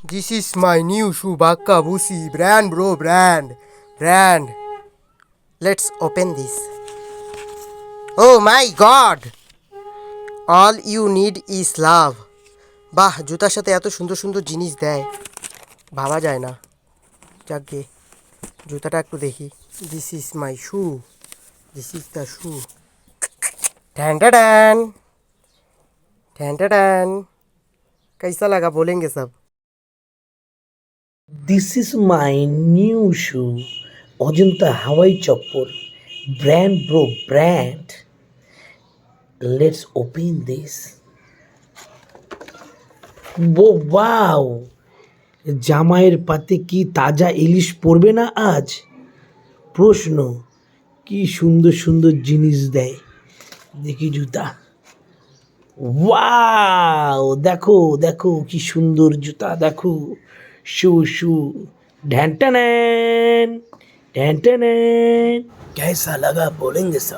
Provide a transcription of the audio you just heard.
This is my new shoe, Bakka Busi. Brand, bro, brand. Brand. Let's open this. Oh my god! All you need is love. বাহ, জুতার সাথে এত সুন্দর সুন্দর জিনিস দেয়, ভাবা যায় না। যাকে জুতাটা একটু দেখি। This is my shoe, this is the shoe. Tan tan tan tan. कैसा लगा बोलेंगे सब। This is my new shoe, Ajanta হাওয়াই চপ্পল, brand bro brand. Let's open this. Wow! জামাইয়ের পাতে কি তাজা ইলিশ পড়বে না আজ? প্রশ্ন, কি সুন্দর সুন্দর জিনিস দেয়। দেখি জুতা। ওয়াও, দেখো দেখো কি সুন্দর জুতা, দেখো শু শু। ঢ্যান ট্যান ঢ্যান ট্যান। कैसा लगा बोलेंगे सब।